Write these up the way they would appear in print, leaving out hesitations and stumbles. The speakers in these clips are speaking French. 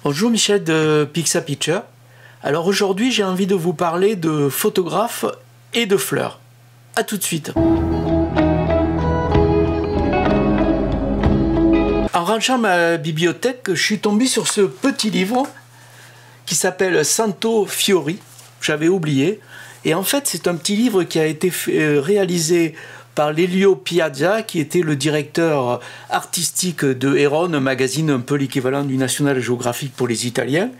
Bonjour Michel de Pixapicture. Alors aujourd'hui j'ai envie de vous parler de photographes et de fleurs. A tout de suite. En rangeant ma bibliothèque, je suis tombé sur ce petit livre qui s'appelle Santo Fiori. J'avais oublié. Et en fait c'est un petit livre qui a été réalisé par Lelio Piazza, qui était le directeur artistique de Heron, un magazine un peu l'équivalent du National Geographic pour les Italiens.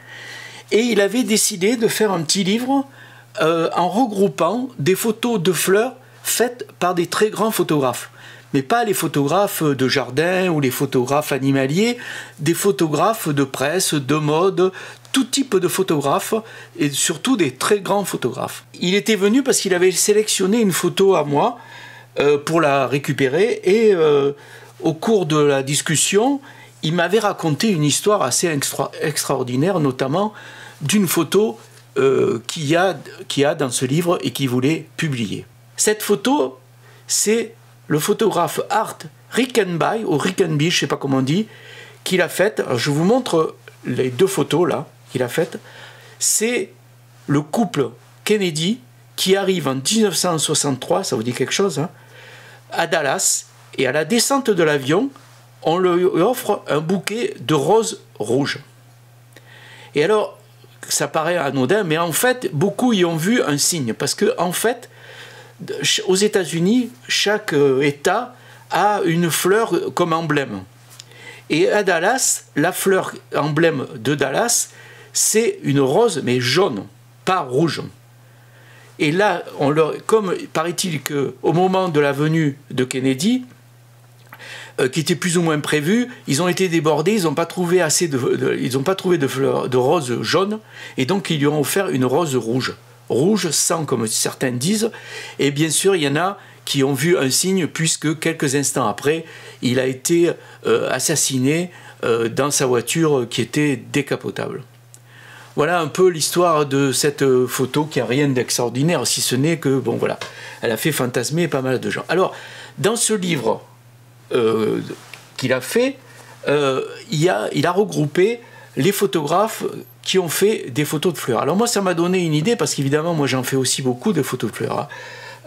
Et il avait décidé de faire un petit livre en regroupant des photos de fleurs faites par des très grands photographes. Mais pas les photographes de jardin ou les photographes animaliers, des photographes de presse, de mode, tout type de photographes, et surtout des très grands photographes. Il était venu parce qu'il avait sélectionné une photo à moi, pour la récupérer, et au cours de la discussion, il m'avait raconté une histoire assez extraordinaire, notamment d'une photo qu'il y a dans ce livre et qu'il voulait publier. Cette photo, c'est le photographe Art Rickenby, ou Rickenby, je ne sais pas comment on dit, qu'il a faite. Alors, je vous montre les deux photos là qu'il a faites. C'est le couple Kennedy qui arrive en 1963, ça vous dit quelque chose, hein, à Dallas, et à la descente de l'avion, on lui offre un bouquet de roses rouges. Et alors, ça paraît anodin, mais en fait, beaucoup y ont vu un signe, parce que en fait, aux États-Unis, chaque État a une fleur comme emblème. Et à Dallas, la fleur emblème de Dallas, c'est une rose, mais jaune, pas rouge. Et là, comme paraît-il qu'au moment de la venue de Kennedy, qui était plus ou moins prévu, ils ont été débordés, ils n'ont pas trouvé de fleurs, de roses jaunes, et donc ils lui ont offert une rose rouge. Rouge sang, comme certains disent. Et bien sûr, il y en a qui ont vu un signe, puisque quelques instants après, il a été assassiné dans sa voiture qui était décapotable. Voilà un peu l'histoire de cette photo qui n'a rien d'extraordinaire, si ce n'est que, bon voilà, elle a fait fantasmer pas mal de gens. Alors, dans ce livre qu'il a fait, il a regroupé les photographes qui ont fait des photos de fleurs. Alors moi, ça m'a donné une idée, parce qu'évidemment, moi j'en fais aussi beaucoup de photos de fleurs.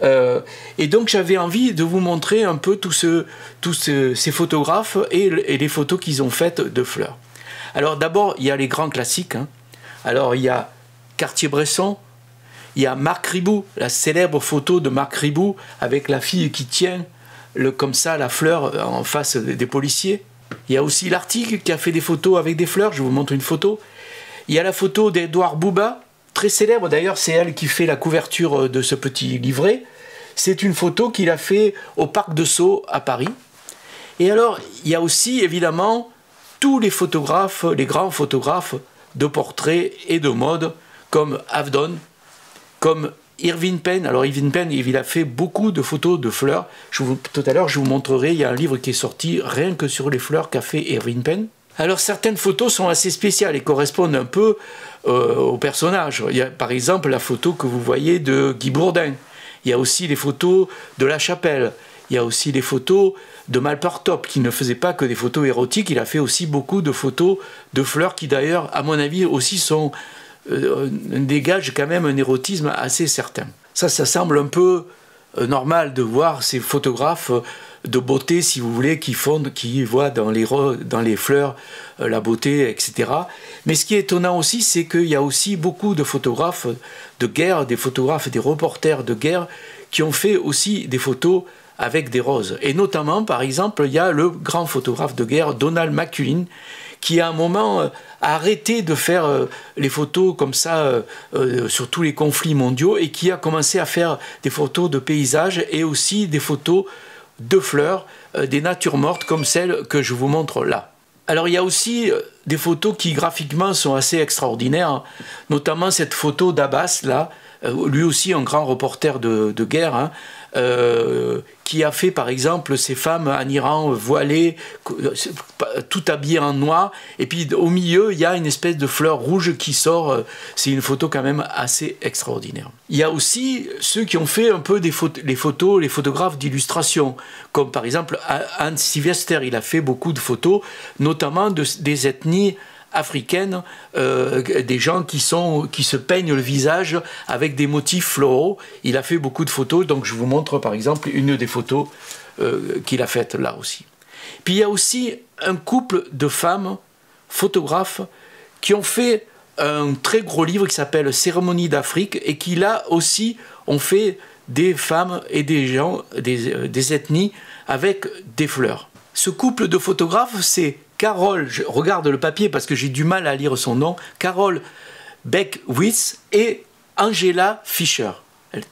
Hein. Et donc j'avais envie de vous montrer un peu tous ces photographes et les photos qu'ils ont faites de fleurs. Alors d'abord, il y a les grands classiques, hein. Alors il y a Cartier-Bresson, il y a Marc Ribot, la célèbre photo de Marc Ribot avec la fille qui tient comme ça la fleur en face des policiers. Il y a aussi Lartigue qui a fait des photos avec des fleurs, je vous montre une photo. Il y a la photo d'Edouard Bouba, très célèbre d'ailleurs, c'est elle qui fait la couverture de ce petit livret. C'est une photo qu'il a fait au Parc de Sceaux à Paris. Et alors il y a aussi évidemment tous les photographes, les grands photographes de portraits et de mode, comme Avedon, comme Irving Penn. Alors Irving Penn, il a fait beaucoup de photos de fleurs. Tout à l'heure, je vous montrerai, il y a un livre qui est sorti rien que sur les fleurs qu'a fait Irving Penn. Alors certaines photos sont assez spéciales et correspondent un peu au personnage. Il y a par exemple la photo que vous voyez de Guy Bourdin. Il y a aussi les photos de La Chapelle. Il y a aussi les photos de Malpartop, qui ne faisait pas que des photos érotiques, il a fait aussi beaucoup de photos de fleurs qui d'ailleurs, à mon avis, aussi dégagent quand même un érotisme assez certain. Ça semble un peu normal de voir ces photographes de beauté, si vous voulez, qui voient dans les fleurs la beauté, etc. Mais ce qui est étonnant aussi, c'est qu'il y a aussi beaucoup de photographes de guerre, des photographes et des reporters de guerre, qui ont fait aussi des photos avec des roses. Et notamment, par exemple, il y a le grand photographe de guerre, Donald McCullin, qui à un moment a arrêté de faire les photos comme ça sur tous les conflits mondiaux, et qui a commencé à faire des photos de paysages et aussi des photos de fleurs, des natures mortes comme celle que je vous montre là. Alors il y a aussi des photos qui graphiquement sont assez extraordinaires, hein, notamment cette photo d'Abbas là, lui aussi un grand reporter de guerre, hein, qui a fait par exemple ces femmes en Iran voilées, tout habillées en noir, et puis au milieu il y a une espèce de fleur rouge qui sort. C'est une photo quand même assez extraordinaire. Il y a aussi ceux qui ont fait un peu les photographes d'illustration, comme par exemple Hans Sylvester. Il a fait beaucoup de photos, notamment des ethnies africaines, des gens qui se peignent le visage avec des motifs floraux. Il a fait beaucoup de photos, donc je vous montre par exemple une des photos qu'il a faites là aussi. Puis il y a aussi un couple de femmes photographes qui ont fait un très gros livre qui s'appelle Cérémonie d'Afrique et qui là aussi ont fait des femmes et des gens, des ethnies avec des fleurs. Ce couple de photographes, c'est Carole, je regarde le papier parce que j'ai du mal à lire son nom, Carole Beckwith et Angela Fischer.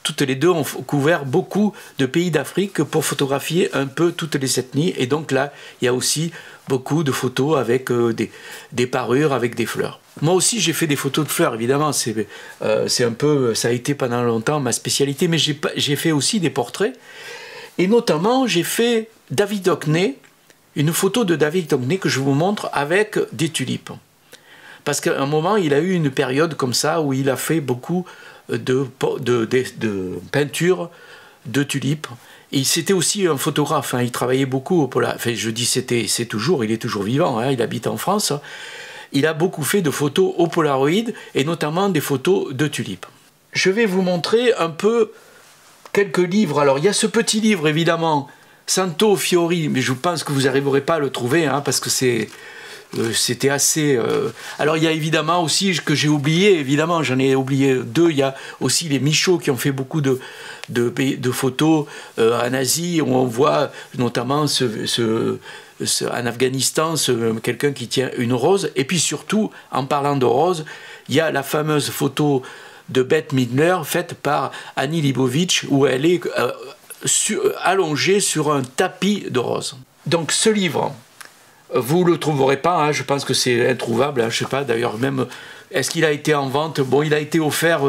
Toutes les deux ont couvert beaucoup de pays d'Afrique pour photographier un peu toutes les ethnies. Et donc là, il y a aussi beaucoup de photos avec des parures, avec des fleurs. Moi aussi, j'ai fait des photos de fleurs, évidemment. C'est un peu, ça a été pendant longtemps ma spécialité. Mais j'ai fait aussi des portraits. Et notamment, j'ai fait David Hockney, une photo de David Hockney que je vous montre avec des tulipes. Parce qu'à un moment, il a eu une période comme ça où il a fait beaucoup de peinture de tulipes. Et c'était aussi un photographe, hein, il travaillait beaucoup pour la... Enfin, je dis c'est toujours, il est toujours vivant, hein, il habite en France. Il a beaucoup fait de photos au Polaroid et notamment des photos de tulipes. Je vais vous montrer un peu quelques livres. Alors, il y a ce petit livre, évidemment, Santo Fiori, mais je pense que vous n'arriverez pas à le trouver, hein, parce que c'était assez... Alors il y a évidemment aussi, que j'ai oublié, évidemment, j'en ai oublié deux, il y a aussi les Michaud qui ont fait beaucoup de photos en Asie, où on voit notamment en Afghanistan, quelqu'un qui tient une rose, et puis surtout, en parlant de rose, il y a la fameuse photo de Bette Midler, faite par Annie Leibovitch, où elle est allongée sur un tapis de rose. Donc ce livre... Vous ne le trouverez pas, hein, je pense que c'est introuvable, hein, je ne sais pas d'ailleurs même, est-ce qu'il a été en vente? Bon, il a été offert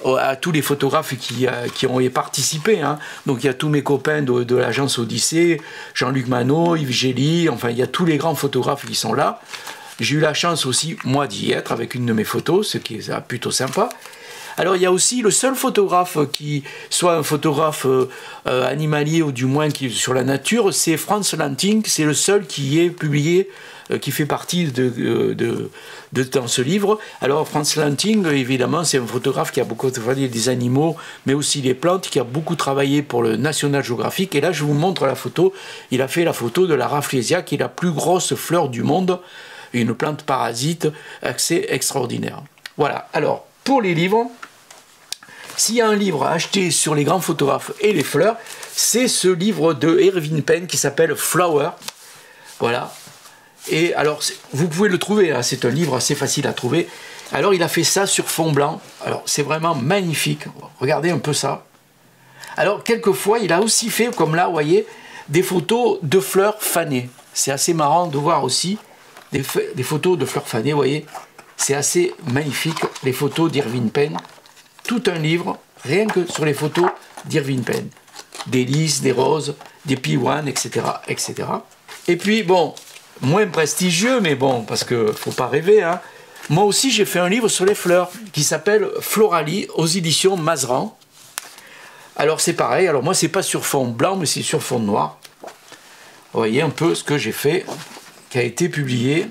à tous les photographes qui ont y participé, hein. Donc il y a tous mes copains de l'agence Odyssée, Jean-Luc Manot, Yves Gély, enfin il y a tous les grands photographes qui sont là. J'ai eu la chance aussi, moi, d'y être avec une de mes photos, ce qui est plutôt sympa. Alors il y a aussi le seul photographe qui soit un photographe animalier ou du moins qui sur la nature, c'est Frans Lanting, c'est le seul qui est publié, qui fait partie dans ce livre. Alors Frans Lanting, évidemment, c'est un photographe qui a beaucoup travaillé des animaux, mais aussi des plantes, qui a beaucoup travaillé pour le National Geographic. Et là, je vous montre la photo. Il a fait la photo de la Rafflesia, qui est la plus grosse fleur du monde, une plante parasite assez extraordinaire. Voilà. Alors, pour les livres... S'il y a un livre à acheter sur les grands photographes et les fleurs, c'est ce livre de Irving Penn qui s'appelle Flower. Voilà. Et alors, vous pouvez le trouver, hein, c'est un livre assez facile à trouver. Alors, il a fait ça sur fond blanc. Alors, c'est vraiment magnifique. Regardez un peu ça. Alors, quelquefois, il a aussi fait, comme là, vous voyez, des photos de fleurs fanées. C'est assez marrant de voir aussi des photos de fleurs fanées, vous voyez. C'est assez magnifique, les photos d'Irving Penn. Tout un livre, rien que sur les photos d'Irving Penn. Des lys, des roses, des P1, etc., etc. Et puis, bon, moins prestigieux, mais bon, parce qu'il ne faut pas rêver, hein. Moi aussi, j'ai fait un livre sur les fleurs, qui s'appelle Floralie, aux éditions Mazeran. Alors, c'est pareil. Alors, moi, c'est pas sur fond blanc, mais c'est sur fond noir. Vous voyez un peu ce que j'ai fait, qui a été publié.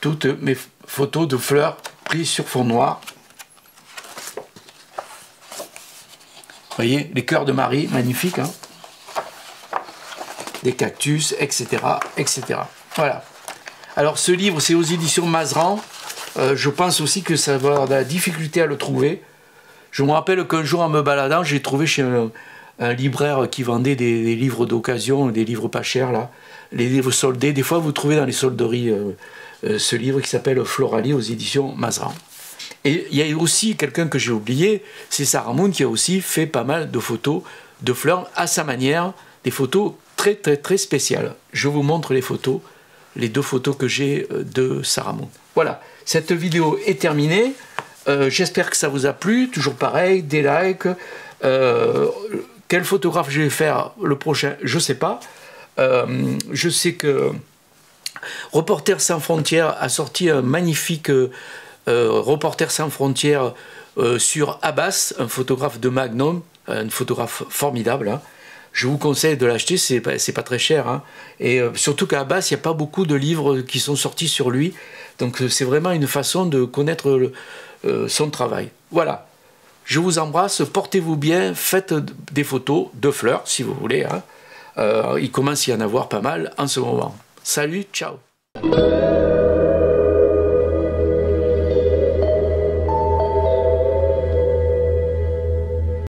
Toutes mes photos de fleurs prises sur fond noir. Vous voyez, les cœurs de Marie, magnifiques, hein, des cactus, etc., etc. Voilà. Alors, ce livre, c'est aux éditions Mazeran. Je pense aussi que ça va avoir de la difficulté à le trouver. Je me rappelle qu'un jour, en me baladant, j'ai trouvé chez un libraire qui vendait des livres d'occasion, des livres pas chers, là, les livres soldés. Des fois, vous trouvez dans les solderies ce livre qui s'appelle Floralie aux éditions Mazeran. Et il y a aussi quelqu'un que j'ai oublié, c'est Sarah Moon qui a aussi fait pas mal de photos de fleurs à sa manière, des photos très très très spéciales. Je vous montre les photos, les deux photos que j'ai de Sarah Moon. Voilà, cette vidéo est terminée. J'espère que ça vous a plu. Toujours pareil, des likes. Quel photographe je vais faire le prochain, je ne sais pas. Je sais que Reporters sans frontières a sorti un magnifique Reporters sans frontières sur Abbas, un photographe de Magnum, un photographe formidable, hein, je vous conseille de l'acheter, c'est pas très cher. Hein. Et surtout qu'à la base, il n'y a pas beaucoup de livres qui sont sortis sur lui. Donc c'est vraiment une façon de connaître son travail. Voilà. Je vous embrasse, portez-vous bien, faites des photos de fleurs, si vous voulez. Hein. Il commence à y en avoir pas mal en ce moment. Salut, ciao.